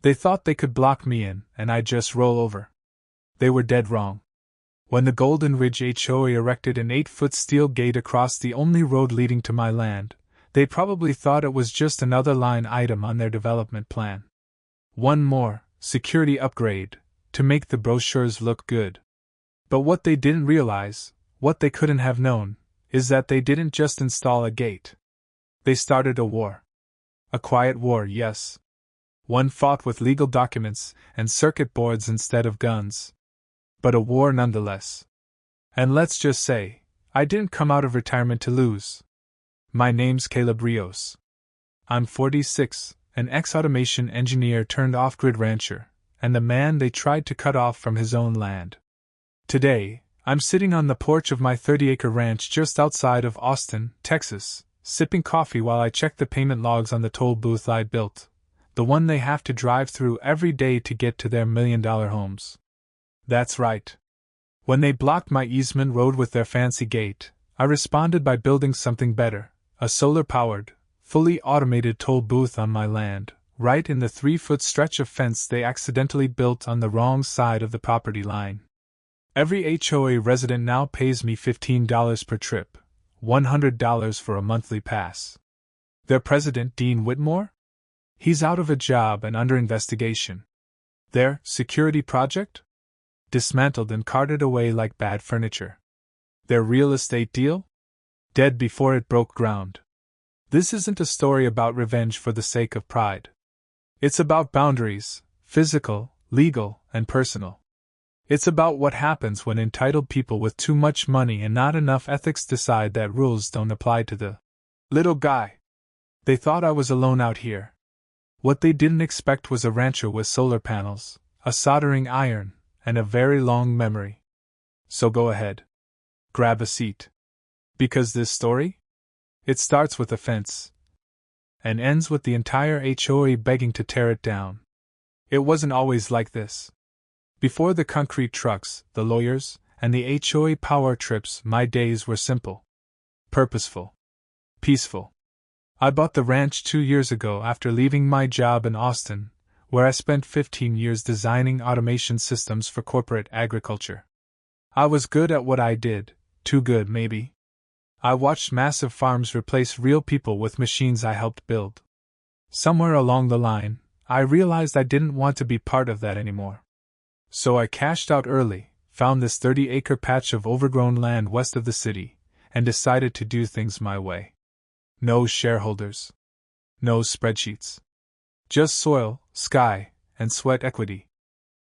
They thought they could block me in, and I'd just roll over. They were dead wrong. When the Golden Ridge HOA erected an 8-foot steel gate across the only road leading to my land, they probably thought it was just another line item on their development plan. One more security upgrade to make the brochures look good. But what they didn't realize, what they couldn't have known, is that they didn't just install a gate. They started a war. A quiet war, yes. One fought with legal documents and circuit boards instead of guns. But a war nonetheless. And let's just say, I didn't come out of retirement to lose. My name's Caleb Rios. I'm 46, an ex-automation engineer turned off-grid rancher, and the man they tried to cut off from his own land. Today, I'm sitting on the porch of my 30-acre ranch just outside of Austin, Texas, sipping coffee while I check the payment logs on the toll booth I built, the one they have to drive through every day to get to their million-dollar homes. That's right. When they blocked my easement road with their fancy gate, I responded by building something better, a solar-powered, fully automated toll booth on my land, right in the 3-foot stretch of fence they accidentally built on the wrong side of the property line. Every HOA resident now pays me $15 per trip, $100 for a monthly pass. Their president, Dean Whitmore? He's out of a job and under investigation. Their security project? Dismantled and carted away like bad furniture. Their real estate deal? Dead before it broke ground. This isn't a story about revenge for the sake of pride. It's about boundaries, physical, legal, and personal. It's about what happens when entitled people with too much money and not enough ethics decide that rules don't apply to the little guy. They thought I was alone out here. What they didn't expect was a rancher with solar panels, a soldering iron, and a very long memory. So go ahead. Grab a seat. Because this story? It starts with a fence. And ends with the entire HOA begging to tear it down. It wasn't always like this. Before the concrete trucks, the lawyers, and the HOA power trips, my days were simple. Purposeful. Peaceful. I bought the ranch 2 years ago after leaving my job in Austin, where I spent 15 years designing automation systems for corporate agriculture. I was good at what I did, too good maybe. I watched massive farms replace real people with machines I helped build. Somewhere along the line, I realized I didn't want to be part of that anymore. So I cashed out early, found this 30-acre patch of overgrown land west of the city, and decided to do things my way. No shareholders. No spreadsheets. Just soil, sky, and sweat equity.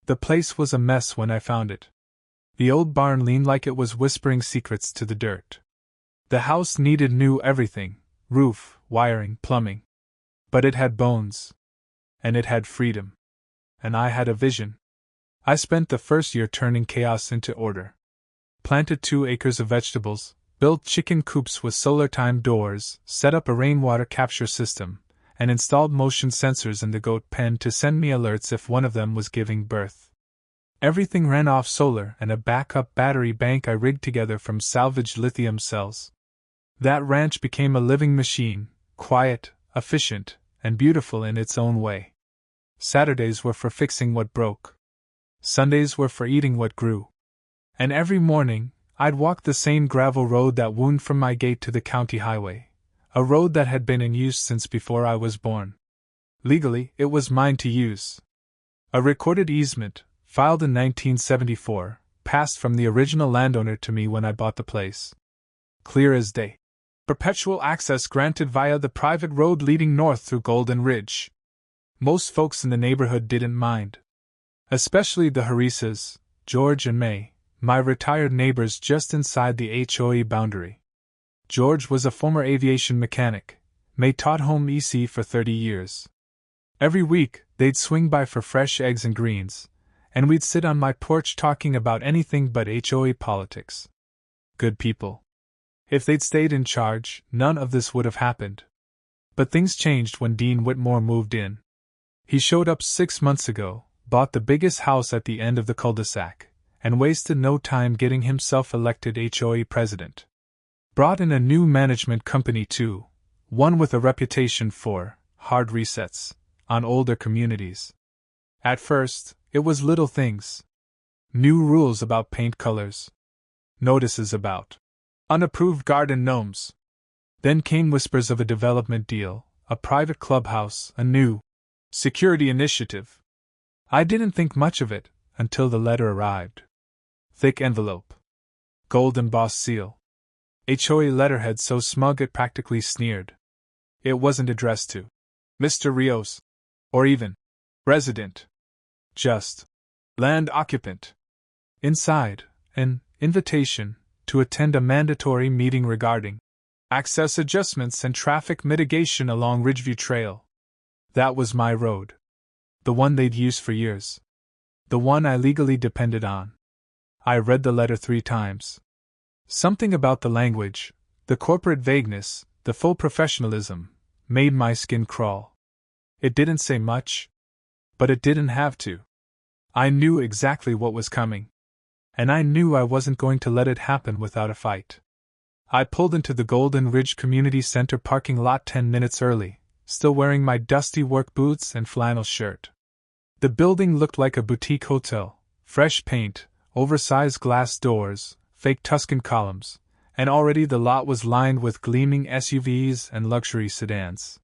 The place was a mess when I found it. The old barn leaned like it was whispering secrets to the dirt. The house needed new everything, roof, wiring, plumbing. But it had bones. And it had freedom. And I had a vision. I spent the first year turning chaos into order. Planted 2 acres of vegetables, built chicken coops with solar-timed doors, set up a rainwater capture system, and installed motion sensors in the goat pen to send me alerts if one of them was giving birth. Everything ran off solar and a backup battery bank I rigged together from salvaged lithium cells. That ranch became a living machine, quiet, efficient, and beautiful in its own way. Saturdays were for fixing what broke. Sundays were for eating what grew. And every morning, I'd walk the same gravel road that wound from my gate to the county highway, a road that had been in use since before I was born. Legally, it was mine to use. A recorded easement, filed in 1974, passed from the original landowner to me when I bought the place. Clear as day. Perpetual access granted via the private road leading north through Golden Ridge. Most folks in the neighborhood didn't mind. Especially the Harisas, George and May, my retired neighbors just inside the HOA boundary. George was a former aviation mechanic. May taught home EC for 30 years. Every week, they'd swing by for fresh eggs and greens, and we'd sit on my porch talking about anything but HOA politics. Good people. If they'd stayed in charge, none of this would have happened. But things changed when Dean Whitmore moved in. He showed up 6 months ago, bought the biggest house at the end of the cul-de-sac, and wasted no time getting himself elected HOA president. Brought in a new management company too, one with a reputation for hard resets on older communities. At first, it was little things. New rules about paint colors. Notices about unapproved garden gnomes. Then came whispers of a development deal, a private clubhouse, a new security initiative. I didn't think much of it until the letter arrived. Thick envelope. Gold embossed seal. HOA letterhead so smug it practically sneered. It wasn't addressed to Mr. Rios, or even resident. Just land occupant. Inside, an invitation to attend a mandatory meeting regarding access adjustments and traffic mitigation along Ridgeview Trail. That was my road. The one they'd used for years. The one I legally depended on. I read the letter 3 times. Something about the language, the corporate vagueness, the full professionalism, made my skin crawl. It didn't say much. But it didn't have to. I knew exactly what was coming. And I knew I wasn't going to let it happen without a fight. I pulled into the Golden Ridge Community Center parking lot 10 minutes early, still wearing my dusty work boots and flannel shirt. The building looked like a boutique hotel, fresh paint, oversized glass doors, fake Tuscan columns, and already the lot was lined with gleaming SUVs and luxury sedans.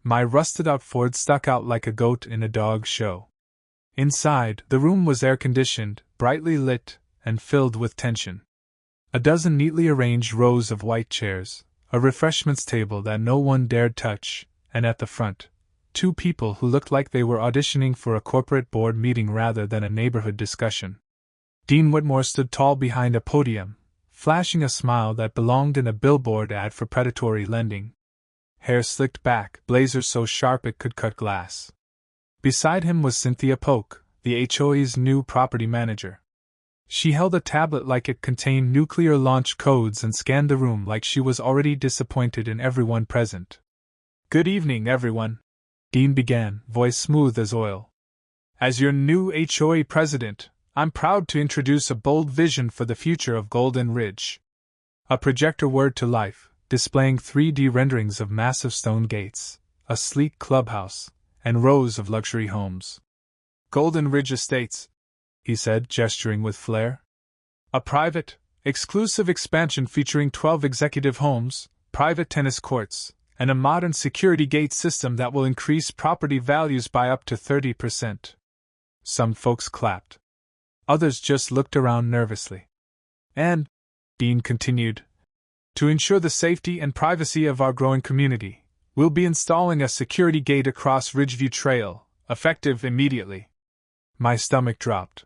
My rusted-out Ford stuck out like a goat in a dog show. Inside, the room was air-conditioned, brightly lit, and filled with tension. A dozen neatly arranged rows of white chairs, a refreshments table that no one dared touch, and at the front, 2 people who looked like they were auditioning for a corporate board meeting rather than a neighborhood discussion. Dean Whitmore stood tall behind a podium, flashing a smile that belonged in a billboard ad for predatory lending. Hair slicked back, blazer so sharp it could cut glass. Beside him was Cynthia Polk, the HOA's new property manager. She held a tablet like it contained nuclear launch codes and scanned the room like she was already disappointed in everyone present. "Good evening, everyone," Dean began, voice smooth as oil. "As your new HOA president, I'm proud to introduce a bold vision for the future of Golden Ridge." A projector whirred to life, displaying 3D renderings of massive stone gates, a sleek clubhouse, and rows of luxury homes. "Golden Ridge Estates," he said, gesturing with flair. "A private, exclusive expansion featuring 12 executive homes, private tennis courts, and a modern security gate system that will increase property values by up to 30%. Some folks clapped. Others just looked around nervously. "And," Dean continued, "to ensure the safety and privacy of our growing community, we'll be installing a security gate across Ridgeview Trail, effective immediately." My stomach dropped.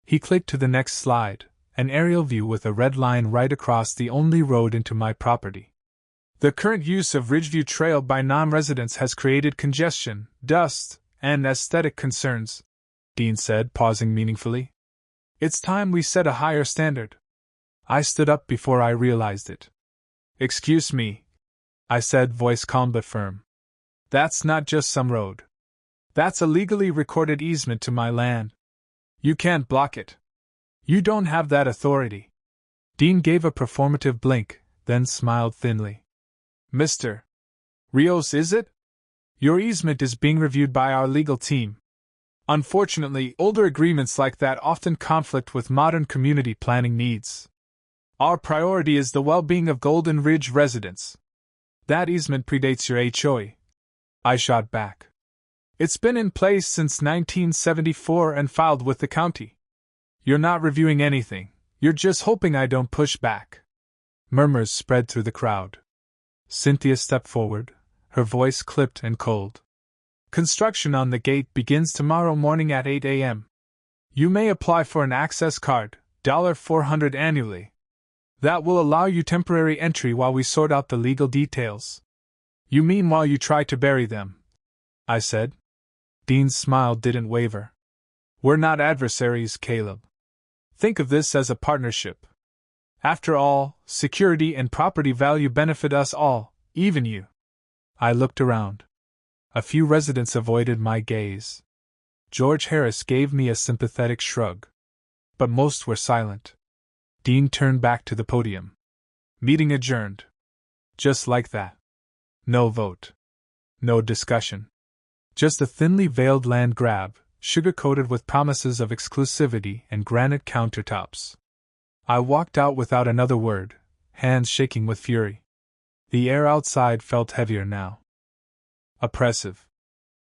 He clicked to the next slide, an aerial view with a red line right across the only road into my property. "The current use of Ridgeview Trail by non-residents has created congestion, dust, and aesthetic concerns," Dean said, pausing meaningfully. "It's time we set a higher standard." I stood up before I realized it. "Excuse me," I said, voice calm but firm. "That's not just some road. That's a legally recorded easement to my land. You can't block it. You don't have that authority." Dean gave a performative blink, then smiled thinly. "Mr. Rios, is it? Your easement is being reviewed by our legal team. Unfortunately, older agreements like that often conflict with modern community planning needs. Our priority is the well-being of Golden Ridge residents. That easement predates your HOA," I shot back. "It's been in place since 1974 and filed with the county. You're not reviewing anything, you're just hoping I don't push back." Murmurs spread through the crowd. Cynthia stepped forward, her voice clipped and cold. "Construction on the gate begins tomorrow morning at 8 a.m. You may apply for an access card, $400 annually. That will allow you temporary entry while we sort out the legal details." "You mean while you try to bury them?" I said. Dean's smile didn't waver. "We're not adversaries, Caleb. Think of this as a partnership. After all, security and property value benefit us all, even you." I looked around. A few residents avoided my gaze. George Harris gave me a sympathetic shrug. But most were silent. Dean turned back to the podium. "Meeting adjourned." Just like that. No vote. No discussion. Just a thinly veiled land grab, sugar-coated with promises of exclusivity and granite countertops. I walked out without another word, hands shaking with fury. The air outside felt heavier now. Oppressive.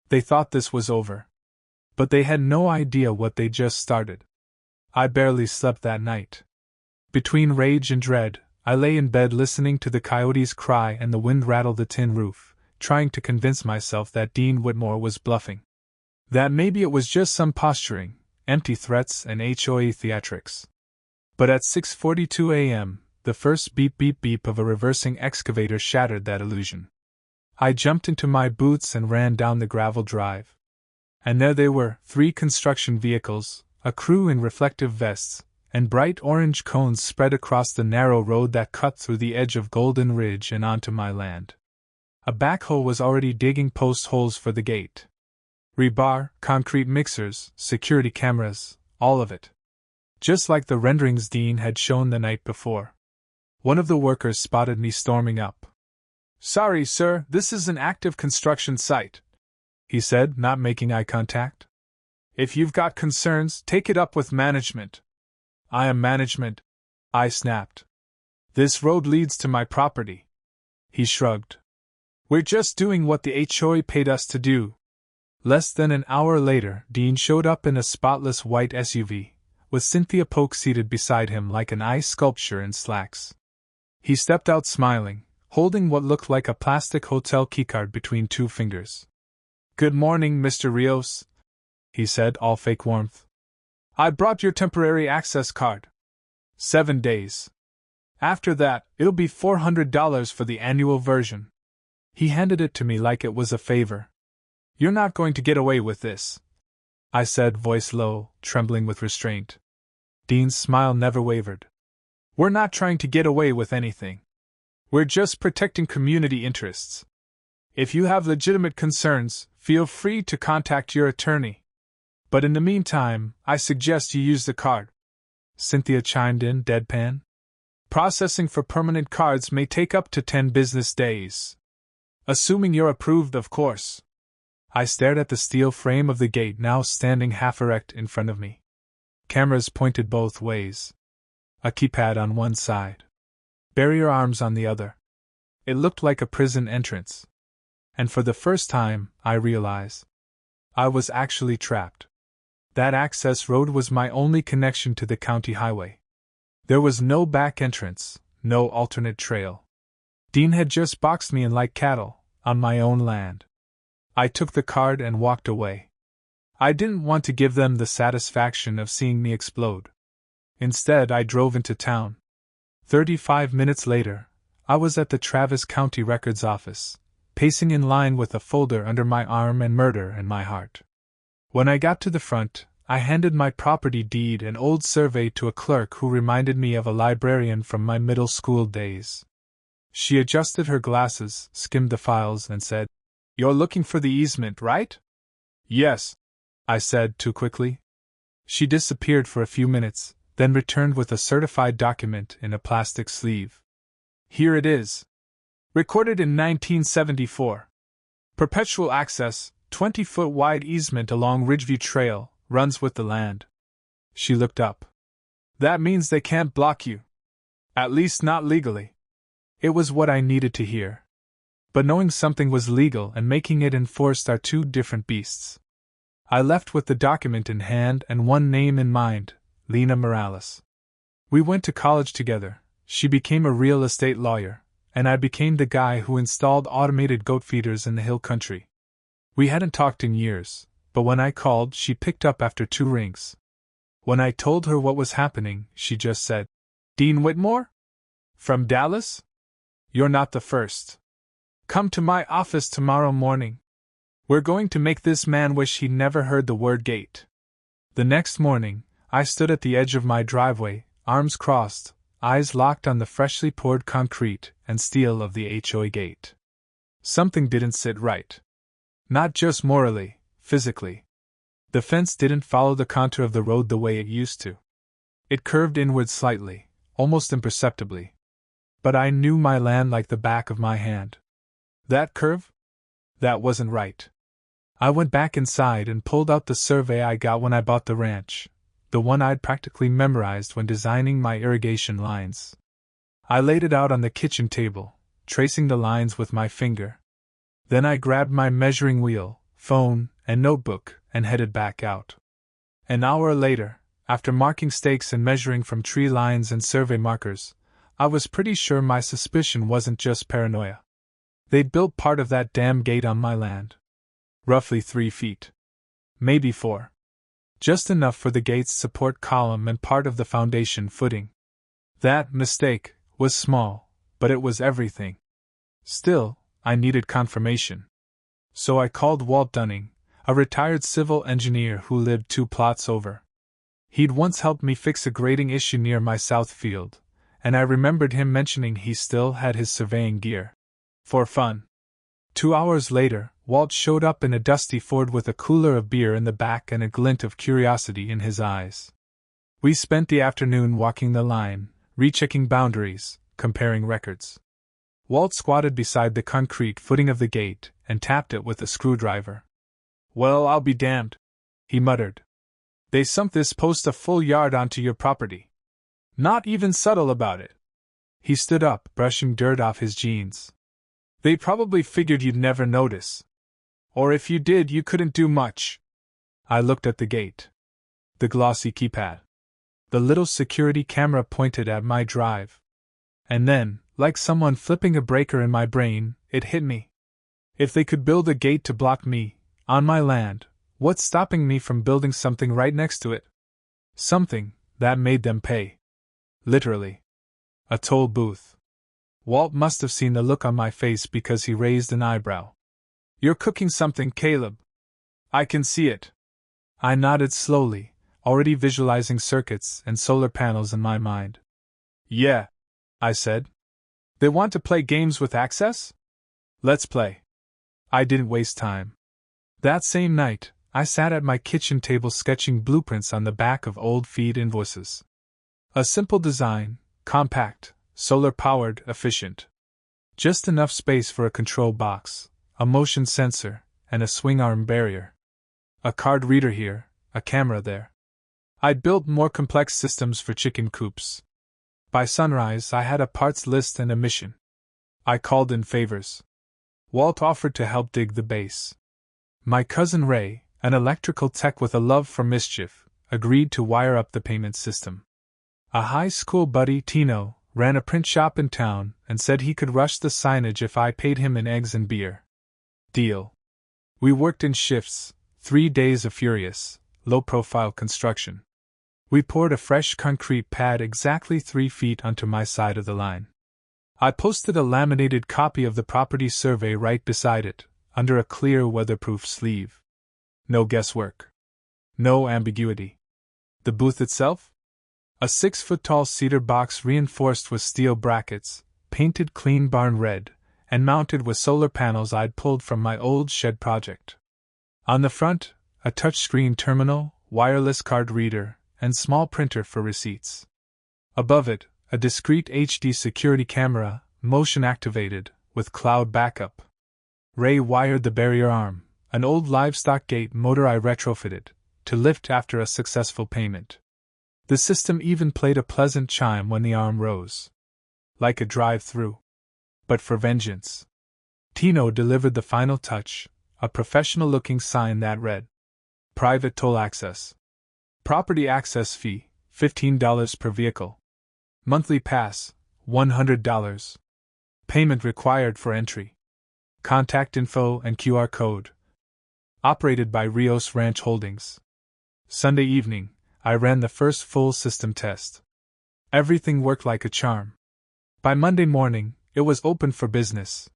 They thought this was over. But they had no idea what they just started. I barely slept that night. Between rage and dread, I lay in bed listening to the coyotes cry and the wind rattle the tin roof, trying to convince myself that Dean Whitmore was bluffing. That maybe it was just some posturing, empty threats and HOA theatrics. But at 6:42 a.m., the first beep-beep-beep of a reversing excavator shattered that illusion. I jumped into my boots and ran down the gravel drive. And there they were, 3 construction vehicles, a crew in reflective vests, and bright orange cones spread across the narrow road that cut through the edge of Golden Ridge and onto my land. A backhoe was already digging post holes for the gate. Rebar, concrete mixers, security cameras, all of it. Just like the renderings Dean had shown the night before. One of the workers spotted me storming up. "Sorry, sir, this is an active construction site," he said, not making eye contact. "If you've got concerns, take it up with management." "I am management," I snapped. "This road leads to my property." He shrugged. "We're just doing what the HOA paid us to do." Less than an hour later, Dean showed up in a spotless white SUV, with Cynthia Polk seated beside him like an ice sculpture in slacks. He stepped out smiling, holding what looked like a plastic hotel keycard between 2 fingers. "Good morning, Mr. Rios," he said, all fake warmth. "I brought your temporary access card. 7 days. After that, it'll be $400 for the annual version." He handed it to me like it was a favor. "You're not going to get away with this," I said, voice low, trembling with restraint. Dean's smile never wavered. "We're not trying to get away with anything. We're just protecting community interests. If you have legitimate concerns, feel free to contact your attorney. But in the meantime, I suggest you use the card." Cynthia chimed in, deadpan. "Processing for permanent cards may take up to 10 business days. Assuming you're approved, of course." I stared at the steel frame of the gate now standing half erect in front of me. Cameras pointed both ways. A keypad on one side. Barrier arms on the other. It looked like a prison entrance. And for the first time, I realized I was actually trapped. That access road was my only connection to the county highway. There was no back entrance, no alternate trail. Dean had just boxed me in like cattle, on my own land. I took the card and walked away. I didn't want to give them the satisfaction of seeing me explode. Instead, I drove into town. 35 minutes later, I was at the Travis County Records office, pacing in line with a folder under my arm and murder in my heart. When I got to the front, I handed my property deed and old survey to a clerk who reminded me of a librarian from my middle school days. She adjusted her glasses, skimmed the files, and said, "You're looking for the easement, right?" "Yes," I said too quickly. She disappeared for a few minutes, then returned with a certified document in a plastic sleeve. "Here it is. Recorded in 1974. Perpetual access, 20-foot wide easement along Ridgeview Trail, runs with the land." She looked up. "That means they can't block you. At least not legally." It was what I needed to hear. But knowing something was legal and making it enforced are two different beasts. I left with the document in hand and one name in mind, Lena Morales. We went to college together. She became a real estate lawyer, and I became the guy who installed automated goat feeders in the hill country. We hadn't talked in years, but when I called, she picked up after 2 rings. When I told her what was happening, she just said, "Dean Whitmore? From Dallas? You're not the first. Come to my office tomorrow morning. We're going to make this man wish he'd never heard the word gate." The next morning, I stood at the edge of my driveway, arms crossed, eyes locked on the freshly poured concrete and steel of the HOA gate. Something didn't sit right. Not just morally, physically. The fence didn't follow the contour of the road the way it used to. It curved inward slightly, almost imperceptibly. But I knew my land like the back of my hand. That curve? That wasn't right. I went back inside and pulled out the survey I got when I bought the ranch, the one I'd practically memorized when designing my irrigation lines. I laid it out on the kitchen table, tracing the lines with my finger. Then I grabbed my measuring wheel, phone, and notebook and headed back out. An hour later, after marking stakes and measuring from tree lines and survey markers, I was pretty sure my suspicion wasn't just paranoia. They'd built part of that damn gate on my land. Roughly 3 feet. Maybe 4. Just enough for the gate's support column and part of the foundation footing. That mistake was small, but it was everything. Still, I needed confirmation. So I called Walt Dunning, a retired civil engineer who lived 2 plots over. He'd once helped me fix a grading issue near my south field, and I remembered him mentioning he still had his surveying gear. For fun. 2 hours later, Walt showed up in a dusty Ford with a cooler of beer in the back and a glint of curiosity in his eyes. We spent the afternoon walking the line, rechecking boundaries, comparing records. Walt squatted beside the concrete footing of the gate and tapped it with a screwdriver. "Well, I'll be damned," he muttered. "They sunk this post a full yard onto your property. Not even subtle about it." He stood up, brushing dirt off his jeans. "They probably figured you'd never notice. Or if you did, you couldn't do much." I looked at the gate. The glossy keypad. The little security camera pointed at my drive. And then, like someone flipping a breaker in my brain, it hit me. If they could build a gate to block me, on my land, what's stopping me from building something right next to it? Something that made them pay. Literally. A toll booth. Walt must have seen the look on my face because he raised an eyebrow. "You're cooking something, Caleb. I can see it." I nodded slowly, already visualizing circuits and solar panels in my mind. "Yeah," I said. "They want to play games with access? Let's play." I didn't waste time. That same night, I sat at my kitchen table sketching blueprints on the back of old feed invoices. A simple design, compact, solar-powered, efficient. Just enough space for a control box, a motion sensor, and a swing-arm barrier. A card reader here, a camera there. I'd built more complex systems for chicken coops. By sunrise, I had a parts list and a mission. I called in favors. Walt offered to help dig the base. My cousin Ray, an electrical tech with a love for mischief, agreed to wire up the payment system. A high school buddy, Tino, ran a print shop in town and said he could rush the signage if I paid him in eggs and beer. Deal. We worked in shifts, 3 days of furious, low-profile construction. We poured a fresh concrete pad exactly 3 feet onto my side of the line. I posted a laminated copy of the property survey right beside it, under a clear weatherproof sleeve. No guesswork. No ambiguity. The booth itself? A 6-foot-tall cedar box reinforced with steel brackets, painted clean barn red, and mounted with solar panels I'd pulled from my old shed project. On the front, a touchscreen terminal, wireless card reader, and small printer for receipts. Above it, a discrete HD security camera, motion-activated, with cloud backup. Ray wired the barrier arm, an old livestock gate motor I retrofitted, to lift after a successful payment. The system even played a pleasant chime when the arm rose. Like a drive-through. But for vengeance. Tino delivered the final touch, a professional-looking sign that read, "Private toll access. Property access fee, $15 per vehicle. Monthly pass, $100. Payment required for entry. Contact info and QR code. Operated by Rios Ranch Holdings." Sunday evening, I ran the first full system test. Everything worked like a charm. By Monday morning, it was open for business.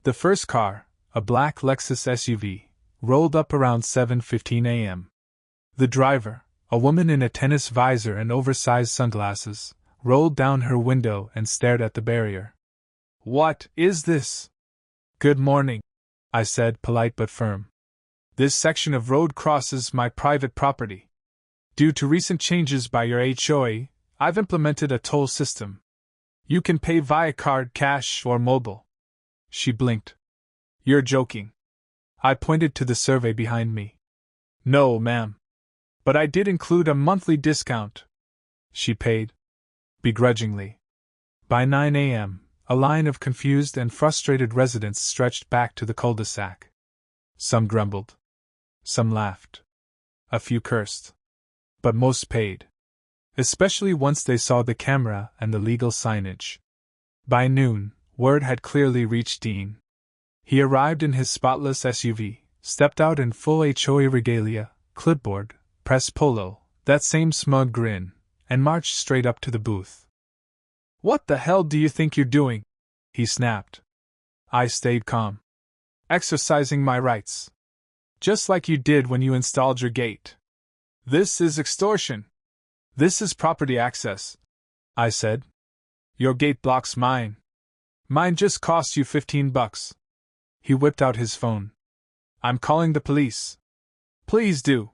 The first car, a black Lexus SUV, rolled up around 7:15 a.m. The driver, a woman in a tennis visor and oversized sunglasses, rolled down her window and stared at the barrier. "What is this?" "Good morning," I said, polite but firm. "This section of road crosses my private property. Due to recent changes by your HOA, I've implemented a toll system. You can pay via card, cash, or mobile." She blinked. "You're joking." I pointed to the survey behind me. No, ma'am. But I did include a monthly discount. She paid. Begrudgingly. By 9 a.m., a line of confused and frustrated residents stretched back to the cul-de-sac. Some grumbled. Some laughed. A few cursed. But most paid. Especially once they saw the camera and the legal signage. By noon, word had clearly reached Dean. He arrived in his spotless SUV, stepped out in full HOA regalia, clipboard, press polo, that same smug grin, and marched straight up to the booth. "What the hell do you think you're doing?" he snapped. I stayed calm. "Exercising my rights. Just like you did when you installed your gate." "This is extortion. This is property access," I said. "Your gate blocks mine. Mine just cost you $15. He whipped out his phone. "I'm calling the police." "Please do."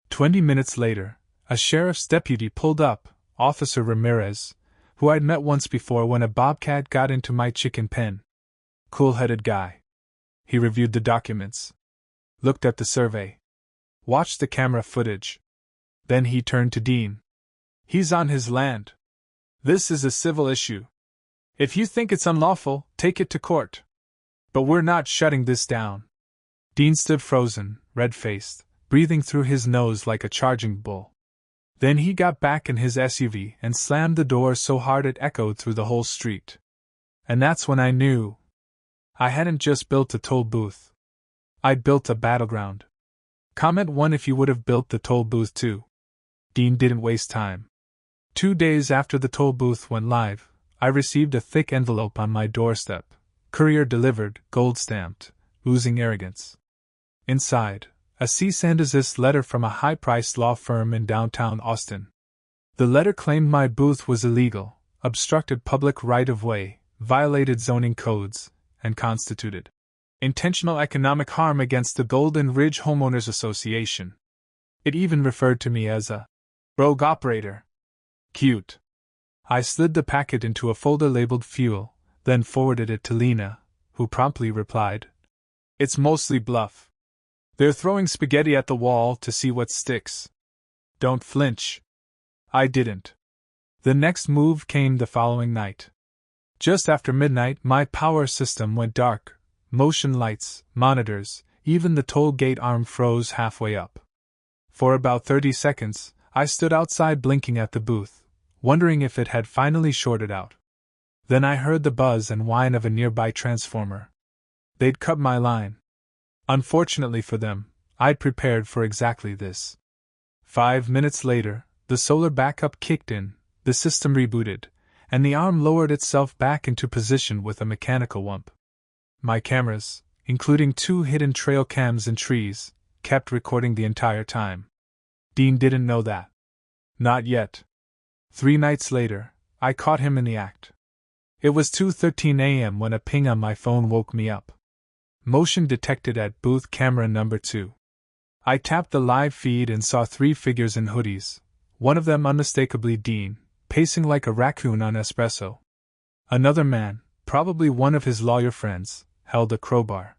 20 minutes later, a sheriff's deputy pulled up, Officer Ramirez, who I'd met once before when a bobcat got into my chicken pen. Cool-headed guy. He reviewed the documents. Looked at the survey. Watched the camera footage. Then he turned to Dean. "He's on his land. This is a civil issue. If you think it's unlawful, take it to court. But we're not shutting this down." Dean stood frozen, red-faced, breathing through his nose like a charging bull. Then he got back in his SUV and slammed the door so hard it echoed through the whole street. And that's when I knew. I hadn't just built a toll booth. I'd built a battleground. Comment 1 if you would have built the toll booth too. Dean didn't waste time. 2 days after the toll booth went live, I received a thick envelope on my doorstep. Courier delivered, gold-stamped, oozing arrogance. Inside, a cease and desist letter from a high-priced law firm in downtown Austin. The letter claimed my booth was illegal, obstructed public right-of-way, violated zoning codes, and constituted intentional economic harm against the Golden Ridge Homeowners Association. It even referred to me as a rogue operator. Cute. I slid the packet into a folder labeled fuel, then forwarded it to Lena, who promptly replied, "It's mostly bluff. They're throwing spaghetti at the wall to see what sticks. Don't flinch." I didn't. The next move came the following night. Just after midnight, my power system went dark. Motion lights, monitors, even the toll gate arm froze halfway up. For about 30 seconds, I stood outside blinking at the booth, wondering if it had finally shorted out. Then I heard the buzz and whine of a nearby transformer. They'd cut my line. Unfortunately for them, I'd prepared for exactly this. 5 minutes later, the solar backup kicked in, the system rebooted, and the arm lowered itself back into position with a mechanical whump. My cameras, including 2 hidden trail cams in trees, kept recording the entire time. Dean didn't know that. Not yet. 3 nights later, I caught him in the act. It was 2:13 a.m. when a ping on my phone woke me up. Motion detected at booth camera number 2. I tapped the live feed and saw 3 figures in hoodies, one of them unmistakably Dean, pacing like a raccoon on espresso. Another man, probably one of his lawyer friends, held a crowbar.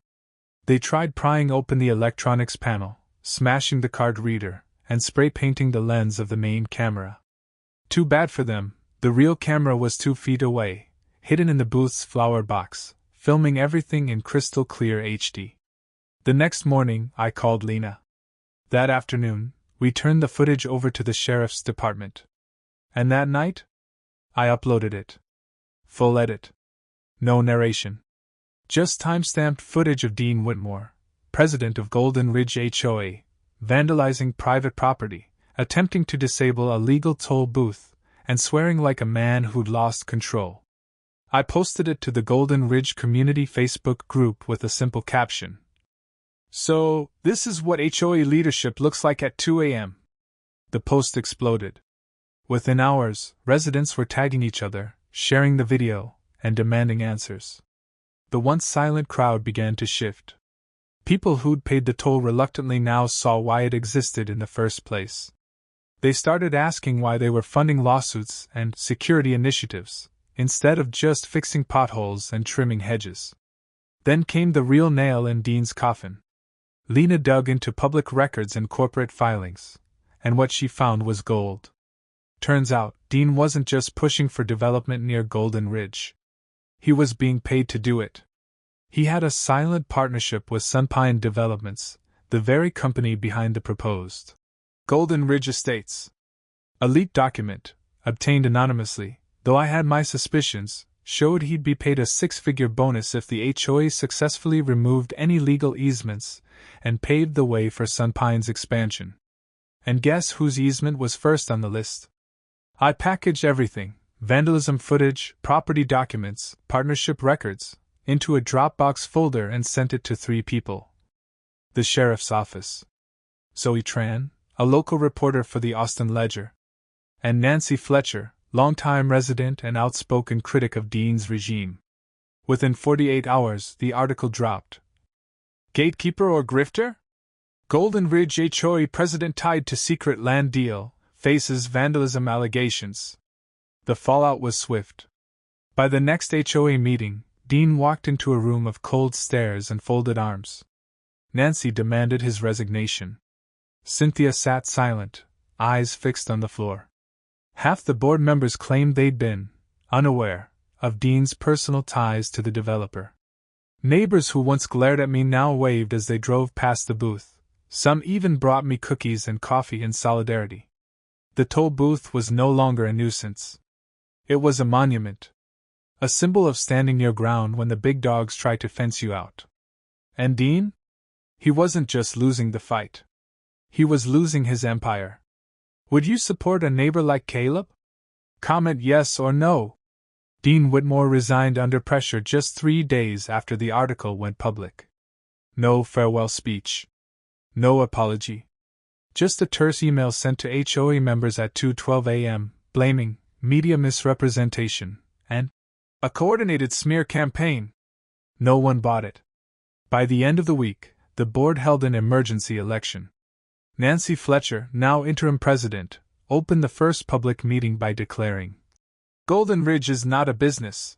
They tried prying open the electronics panel, smashing the card reader, and spray painting the lens of the main camera. Too bad for them, the real camera was 2 feet away, hidden in the booth's flower box, filming everything in crystal clear HD. The next morning, I called Lena. That afternoon, we turned the footage over to the sheriff's department. And that night? I uploaded it. Full edit. No narration. Just time-stamped footage of Dean Whitmore, president of Golden Ridge HOA, vandalizing private property, attempting to disable a legal toll booth, and swearing like a man who'd lost control. I posted it to the Golden Ridge Community Facebook group with a simple caption. "So, this is what HOA leadership looks like at 2 a.m. The post exploded. Within hours, residents were tagging each other, sharing the video, and demanding answers. The once silent crowd began to shift. People who'd paid the toll reluctantly now saw why it existed in the first place. They started asking why they were funding lawsuits and security initiatives, instead of just fixing potholes and trimming hedges. Then came the real nail in Dean's coffin. Lena dug into public records and corporate filings, and what she found was gold. Turns out, Dean wasn't just pushing for development near Golden Ridge. He was being paid to do it. He had a silent partnership with Sunpine Developments, the very company behind the proposed Golden Ridge Estates. A leaked document, obtained anonymously, though I had my suspicions, showed he'd be paid a six-figure bonus if the HOA successfully removed any legal easements and paved the way for Sunpine's expansion. And guess whose easement was first on the list? I packaged everything, vandalism footage, property documents, partnership records, into a Dropbox folder and sent it to 3 people. The sheriff's office, Zoe Tran, a local reporter for the Austin Ledger, and Nancy Fletcher, longtime resident and outspoken critic of Dean's regime. Within 48 hours, the article dropped. Gatekeeper or grifter? Golden Ridge HOA president tied to secret land deal, faces vandalism allegations. The fallout was swift. By the next HOA meeting, Dean walked into a room of cold stares and folded arms. Nancy demanded his resignation. Cynthia sat silent, eyes fixed on the floor. Half the board members claimed they'd been unaware of Dean's personal ties to the developer. Neighbors who once glared at me now waved as they drove past the booth. Some even brought me cookies and coffee in solidarity. The toll booth was no longer a nuisance. It was a monument. A symbol of standing your ground when the big dogs try to fence you out. And Dean? He wasn't just losing the fight. He was losing his empire. Would you support a neighbor like Caleb? Comment yes or no. Dean Whitmore resigned under pressure just 3 days after the article went public. No farewell speech. No apology. Just a terse email sent to HOA members at 2:12 a.m., blaming media misrepresentation and a coordinated smear campaign. No one bought it. By the end of the week, the board held an emergency election. Nancy Fletcher, now interim president, opened the first public meeting by declaring, "Golden Ridge is not a business.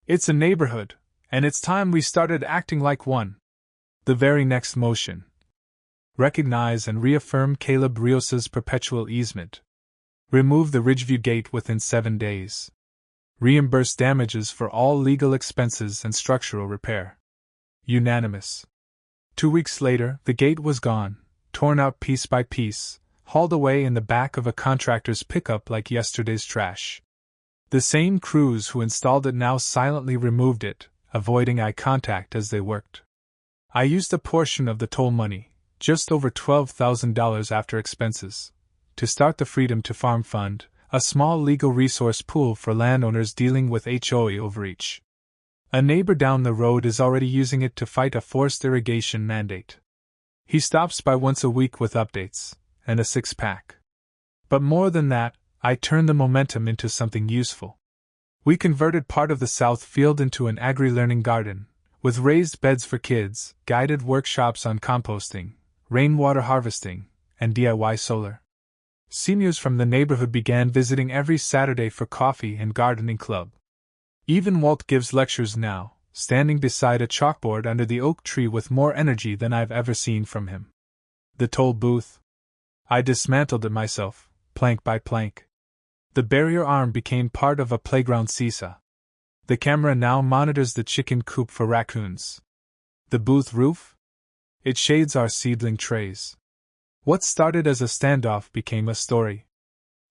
It's a neighborhood, and it's time we started acting like one." The very next motion: recognize and reaffirm Caleb Rios's perpetual easement. Remove the Ridgeview Gate within 7 days. Reimburse damages for all legal expenses and structural repair. Unanimous. 2 weeks later, the gate was gone, torn out piece by piece, hauled away in the back of a contractor's pickup like yesterday's trash. The same crews who installed it now silently removed it, avoiding eye contact as they worked. I used a portion of the toll money, just over $12,000 after expenses, to start the Freedom to Farm Fund, a small legal resource pool for landowners dealing with HOA overreach. A neighbor down the road is already using it to fight a forced irrigation mandate. He stops by once a week with updates, and a 6-pack. But more than that, I turned the momentum into something useful. We converted part of the south field into an agri-learning garden, with raised beds for kids, guided workshops on composting, rainwater harvesting, and DIY solar. Seniors from the neighborhood began visiting every Saturday for coffee and gardening club. Even Walt gives lectures now, standing beside a chalkboard under the oak tree with more energy than I've ever seen from him. The toll booth. I dismantled it myself, plank by plank. The barrier arm became part of a playground seesaw. The camera now monitors the chicken coop for raccoons. The booth roof? It shades our seedling trays. What started as a standoff became a story.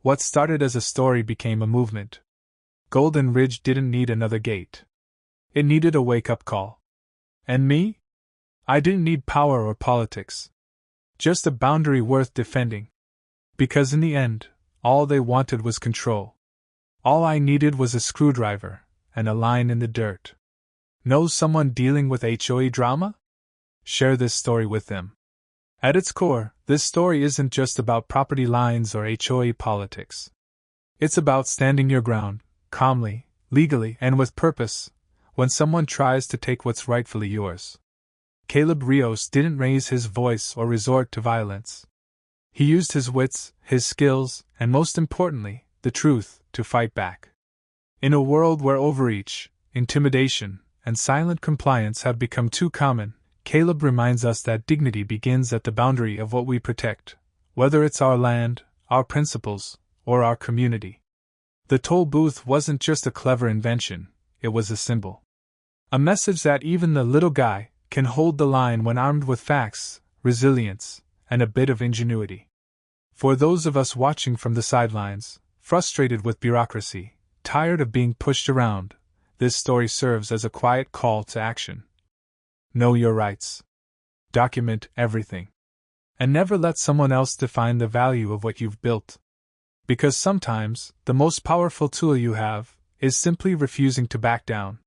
What started as a story became a movement. Golden Ridge didn't need another gate. It needed a wake-up call. And me? I didn't need power or politics. Just a boundary worth defending. Because in the end, all they wanted was control. All I needed was a screwdriver and a line in the dirt. Know someone dealing with HOA drama? Share this story with them. At its core, this story isn't just about property lines or HOA politics. It's about standing your ground, calmly, legally, and with purpose, when someone tries to take what's rightfully yours. Caleb Rios didn't raise his voice or resort to violence. He used his wits, his skills, and most importantly, the truth, to fight back. In a world where overreach, intimidation, and silent compliance have become too common, Caleb reminds us that dignity begins at the boundary of what we protect, whether it's our land, our principles, or our community. The toll booth wasn't just a clever invention, it was a symbol. A message that even the little guy can hold the line when armed with facts, resilience, and a bit of ingenuity. For those of us watching from the sidelines, frustrated with bureaucracy, tired of being pushed around, this story serves as a quiet call to action. Know your rights. Document everything. And never let someone else define the value of what you've built. Because sometimes, the most powerful tool you have is simply refusing to back down.